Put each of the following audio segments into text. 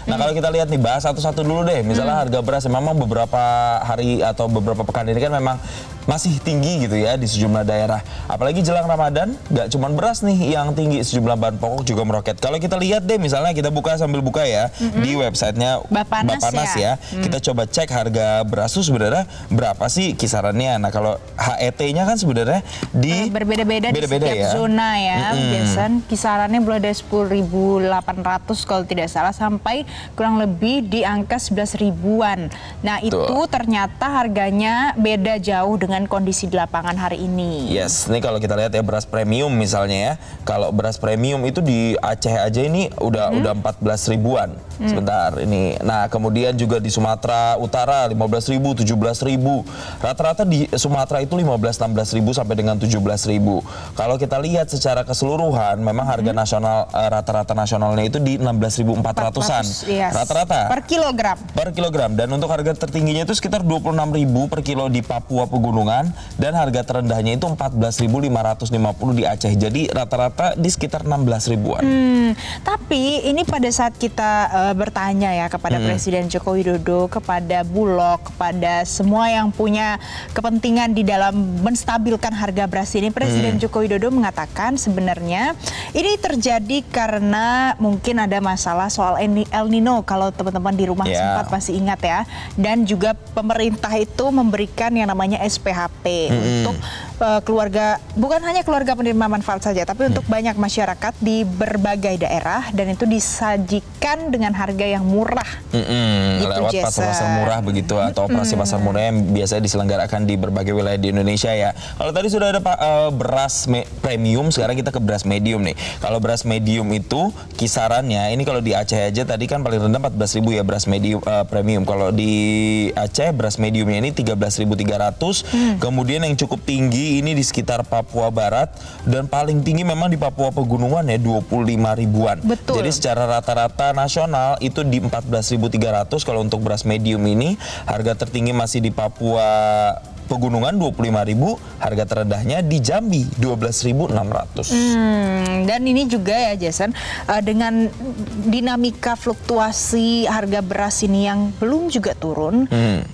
Nah kalau kita lihat nih, bahas satu-satu dulu deh. Misalnya harga beras memang beberapa hari atau beberapa pekan ini kan memang masih tinggi gitu ya di sejumlah daerah. Apalagi jelang Ramadan, nggak cuma beras nih yang tinggi, sejumlah bahan pokok juga meroket. Kalau kita lihat deh, misalnya kita buka sambil buka ya di websitenya Bappenas ya. Kita coba cek harga beras itu sebenarnya berapa sih kisarannya. Nah kalau HET-nya kan sebenarnya di berbeda-beda di setiap zona ya. Biasanya kisarannya mulai dari 10.800 kalau tidak salah sampai kurang lebih di angka 11 ribuan. Nah itu ternyata harganya beda jauh dengan kondisi di lapangan hari ini. Yes, ini kalau kita lihat ya beras premium misalnya ya. Kalau beras premium itu di Aceh aja ini udah 14 ribuan. Sebentar ini. Nah, kemudian juga di Sumatera Utara 15.000, 17.000. Rata-rata di Sumatera itu 15-16 ribu sampai dengan 17 ribu. Kalau kita lihat secara keseluruhan memang harga nasional rata-rata nasionalnya itu di 16.400-an. Rata-rata per kilogram. Per kilogram, dan untuk harga tertingginya itu sekitar 26.000 per kilo di Papua Pegunungan, dan harga terendahnya itu 14.550 di Aceh. Jadi rata-rata di sekitar 16 ribuan. Tapi ini pada saat kita bertanya ya kepada Presiden Joko Widodo, kepada Bulog, kepada semua yang punya kepentingan di dalam menstabilkan harga beras ini, Presiden Joko Widodo mengatakan sebenarnya ini terjadi karena mungkin ada masalah soal El Nino, kalau teman-teman di rumah sempat masih ingat ya. Dan juga pemerintah itu memberikan yang namanya SPHP untuk keluarga, bukan hanya keluarga penerima manfaat saja, tapi untuk banyak masyarakat di berbagai daerah, dan itu disajikan dengan harga yang murah. Gitu, lewat pasar-pasar murah begitu, atau operasi pasar murah yang biasanya diselenggarakan di berbagai wilayah di Indonesia ya. Kalau tadi sudah ada beras premium, sekarang kita ke beras medium nih. Kalau beras medium itu kisarannya, ini kalau di Aceh aja tadi kan paling rendah 14.000 ya beras medium premium. Kalau di Aceh beras mediumnya ini 13.300. Kemudian yang cukup tinggi ini di sekitar Papua Barat, dan paling tinggi memang di Papua Pegunungan ya 25 ribuan. Betul. Jadi secara rata-rata nasional itu di 14.300 kalau untuk beras medium ini. Harga tertinggi masih di Papua Pegunungan 25.000, harga terendahnya di Jambi 12.600. Dan ini juga ya Jason, dengan dinamika fluktuasi harga beras ini yang belum juga turun,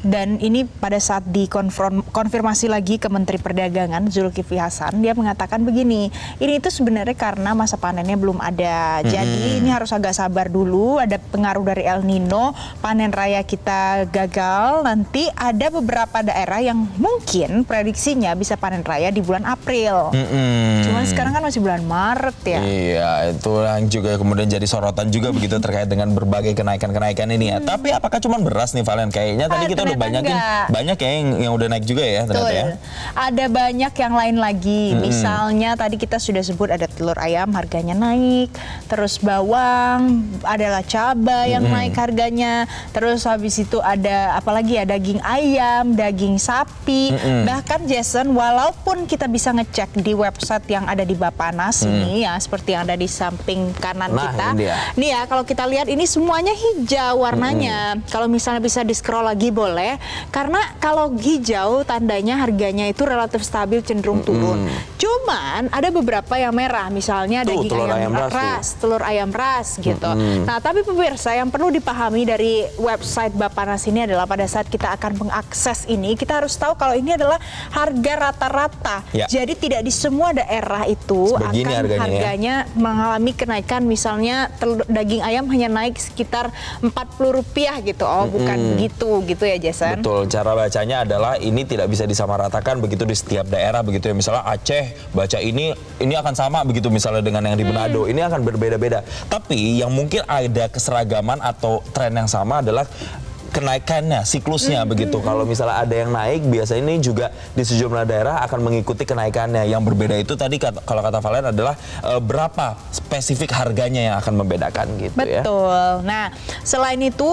dan ini pada saat dikonfirmasi lagi ke Menteri Perdagangan Zulkifli Hasan, dia mengatakan begini, ini itu sebenarnya karena masa panennya belum ada, jadi ini harus agak sabar dulu, ada pengaruh dari El Nino, panen raya kita gagal, nanti ada beberapa daerah yang mungkin prediksinya bisa panen raya di bulan April. Cuman sekarang kan masih bulan Maret ya. Iya, itu yang juga kemudian jadi sorotan juga begitu terkait dengan berbagai kenaikan-kenaikan ini ya. Tapi apakah cuma beras nih Valen? Kayaknya tadi kita udah banyak ya yang udah naik juga ya ternyata ya. Ada banyak yang lain lagi. Misalnya tadi kita sudah sebut ada telur ayam harganya naik, terus bawang, adalah cabai yang naik harganya, terus habis itu ada apalagi ya, daging ayam, daging sapi. Bahkan Jason, walaupun kita bisa ngecek di website yang ada di Bappenas ini ya, seperti yang ada di samping kanan kita. Nih ya, kalau kita lihat ini semuanya hijau warnanya. Kalau misalnya bisa di scroll lagi boleh, karena kalau hijau tandanya harganya itu relatif stabil, cenderung turun. Cuman ada beberapa yang merah, misalnya daging ayam ras, telur ayam ras gitu. Nah, tapi pemirsa, yang perlu dipahami dari website Bappenas ini adalah pada saat kita akan mengakses ini, kita harus tahu kalau ini adalah harga rata-rata. Jadi tidak di semua daerah itu akan harganya mengalami kenaikan. Misalnya daging ayam hanya naik sekitar Rp40 gitu. Oh, bukan begitu gitu ya Jason. Betul, cara bacanya adalah ini tidak bisa disamaratakan begitu di setiap daerah begitu ya. Misalnya Aceh baca ini akan sama begitu misalnya dengan yang di Manado. Ini akan berbeda-beda. Tapi yang mungkin ada keseragaman atau tren yang sama adalah kenaikannya, siklusnya begitu. Kalau misalnya ada yang naik, biasanya ini juga di sejumlah daerah akan mengikuti kenaikannya. Yang berbeda itu tadi kalau kata Valen adalah berapa spesifik harganya yang akan membedakan gitu. Betul. Nah, selain itu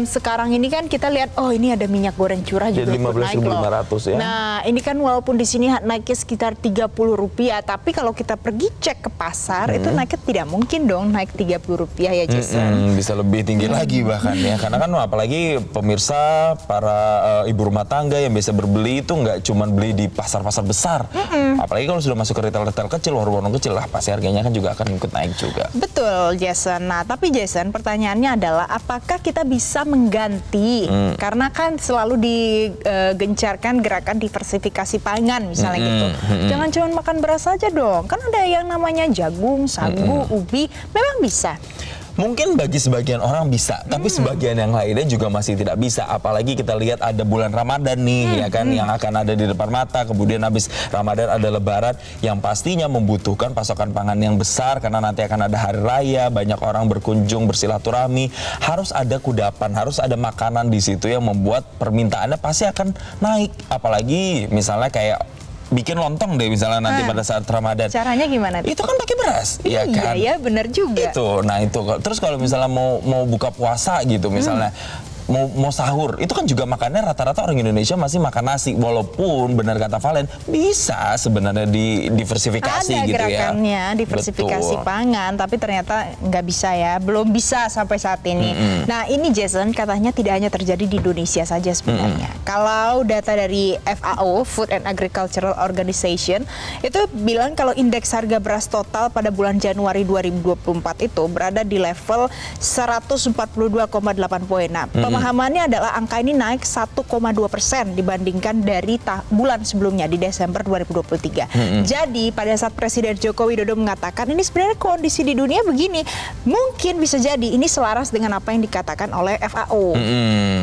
sekarang ini kan kita lihat, oh ini ada minyak goreng curah juga naik loh. 15.500 ya. Nah, ini kan walaupun di sini naiknya sekitar Rp30, tapi kalau kita pergi cek ke pasar itu naiknya tidak mungkin dong naik Rp30 ya Jason. Bisa lebih tinggi lagi bahkan ya. Karena kan apalagi Jadi pemirsa, para ibu rumah tangga yang biasa berbeli itu nggak cuma beli di pasar-pasar besar. Apalagi kalau sudah masuk ke retail-retail kecil, warung-warung kecil lah, pasti harganya kan juga akan ikut naik juga. Betul, Jason. Nah, tapi Jason, pertanyaannya adalah apakah kita bisa mengganti? Karena kan selalu digencarkan gerakan diversifikasi pangan misalnya gitu. Jangan cuma makan beras saja dong. Kan ada yang namanya jagung, sagu, ubi, memang bisa. Mungkin bagi sebagian orang bisa, tapi sebagian yang lainnya juga masih tidak bisa. Apalagi kita lihat ada bulan Ramadan nih, ya kan, yang akan ada di depan mata. Kemudian habis Ramadan ada Lebaran yang pastinya membutuhkan pasokan pangan yang besar karena nanti akan ada hari raya, banyak orang berkunjung, bersilaturahmi. Harus ada kudapan, harus ada makanan di situ yang membuat permintaannya pasti akan naik. Apalagi misalnya kayak bikin lontong deh misalnya nanti pada saat Ramadan. Caranya gimana? Itu kan pakai beras, ya kan? Iya, benar juga. Itu, nah itu. Terus kalau misalnya mau buka puasa gitu misalnya, mau sahur, itu kan juga makannya rata-rata orang Indonesia masih makan nasi. Walaupun benar kata Valen, bisa sebenarnya diversifikasi ada gitu ya. gerakannya diversifikasi Betul. pangan, tapi ternyata nggak bisa ya, belum bisa sampai saat ini. Nah ini Jason katanya tidak hanya terjadi di Indonesia saja sebenarnya. Kalau data dari FAO (Food and Agricultural Organization) itu bilang kalau indeks harga beras total pada bulan Januari 2024 itu berada di level 142,8 poin. Nah, pemahamannya adalah angka ini naik 1,2% dibandingkan dari bulan sebelumnya di Desember 2023. Jadi pada saat Presiden Joko Widodo mengatakan ini sebenarnya kondisi di dunia begini, mungkin bisa jadi ini selaras dengan apa yang dikatakan oleh FAO.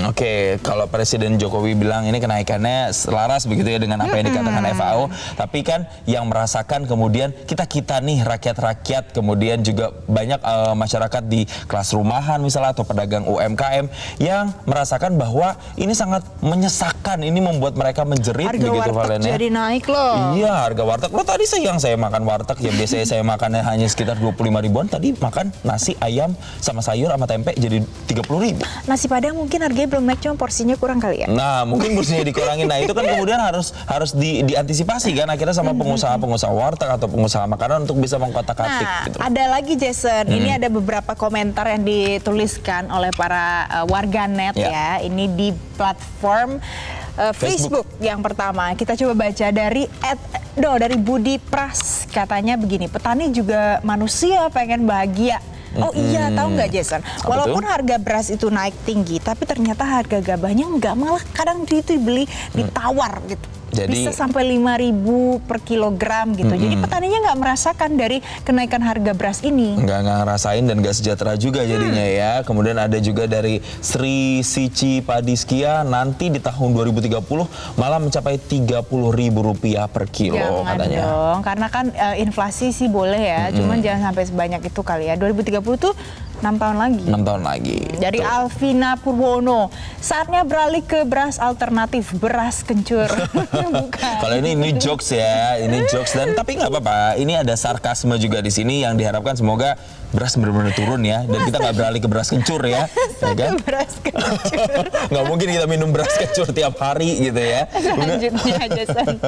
Oke, kalau Presiden Jokowi bilang ini kenaikannya selaras begitu ya dengan apa yang dikatakan FAO, tapi kan yang merasakan kemudian kita nih rakyat-rakyat, kemudian juga banyak masyarakat di kelas rumahan misalnya atau pedagang UMKM yang merasakan bahwa ini sangat menyesakan, ini membuat mereka menjerit Harga begitu warteg Valen ya. jadi naik loh. Iya, harga warteg. Lo tadi saya makan warteg yang biasanya saya makannya hanya sekitar 25 ribuan, tadi makan nasi ayam sama sayur sama tempe jadi 30 ribu. Nasi Padang mungkin harganya belum naik, cuma porsinya kurang kali ya. Nah, mungkin porsinya dikurangin. Nah, itu kan kemudian harus diantisipasi kan akhirnya sama pengusaha-pengusaha warteg atau pengusaha makanan untuk bisa mengkotak-atik Nah, gitu. ada lagi Jason, ini ada beberapa komentar yang dituliskan oleh para warganet ya. Ini di platform Facebook yang pertama. Kita coba baca dari dari Budi Pras, katanya begini, petani juga manusia pengen bahagia. Oh iya, tahu nggak Jason? Walaupun harga beras itu naik tinggi, tapi ternyata harga gabahnya nggak, malah kadang itu dibeli ditawar gitu. Jadi, bisa sampai 5.000 per kilogram gitu. Jadi petaninya nggak merasakan dari kenaikan harga beras ini. Nggak ngerasain dan nggak sejahtera juga jadinya ya. Kemudian ada juga dari Sri Sici Padiskia, nanti di tahun 2030 malah mencapai Rp30.000 per kilo. Jangan katanya. dong, karena kan inflasi sih boleh ya, cuman jangan sampai sebanyak itu kali ya. 2030 tuh 6 tahun lagi. 6 tahun lagi. Dari Betul. Alvina Purwono, saatnya beralih ke beras alternatif, beras kencur. Bukan. Kalau ini jokes ya, ini jokes, dan tapi nggak apa-apa. Ini ada sarkasme juga di sini yang diharapkan semoga beras benar-benar turun ya, dan kita nggak beralih ke beras kencur ya, ya kan? Beras kencur. Nggak mungkin kita minum beras kencur tiap hari gitu ya. Selanjutnya aja San.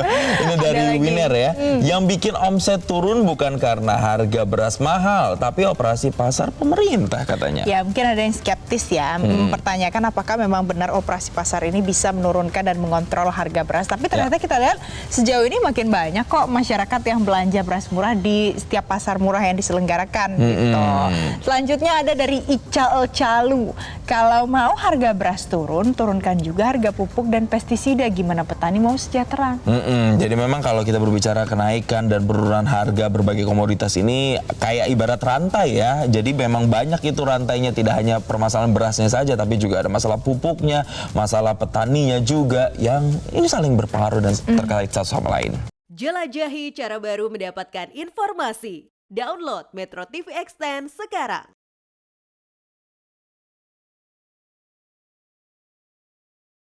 Ini dari Ada lagi. Winner ya, yang bikin omset turun bukan karena harga beras mahal, tapi operasi pasar pemerintah katanya. Ya mungkin ada yang skeptis ya, mempertanyakan apakah memang benar operasi pasar ini bisa menurunkan dan mengontrol harga beras. Tapi ternyata kita lihat sejauh ini makin banyak kok masyarakat yang belanja beras murah di setiap pasar murah yang diselenggarakan gitu. Selanjutnya ada dari Ical Calu, kalau mau harga beras turun, turunkan juga harga pupuk dan pestisida, gimana petani mau sejahtera. Jadi memang kalau kita berbicara kenaikan dan penurunan harga berbagai komoditas ini kayak ibarat rantai ya. Jadi memang banyak itu rantainya, tidak hanya permasalahan berasnya saja, tapi juga ada masalah pupuknya, masalah petaninya juga, yang ini saling berpengaruh dan terkait satu sama lain. Jelajahi cara baru mendapatkan informasi. Download Metro TV Extend sekarang.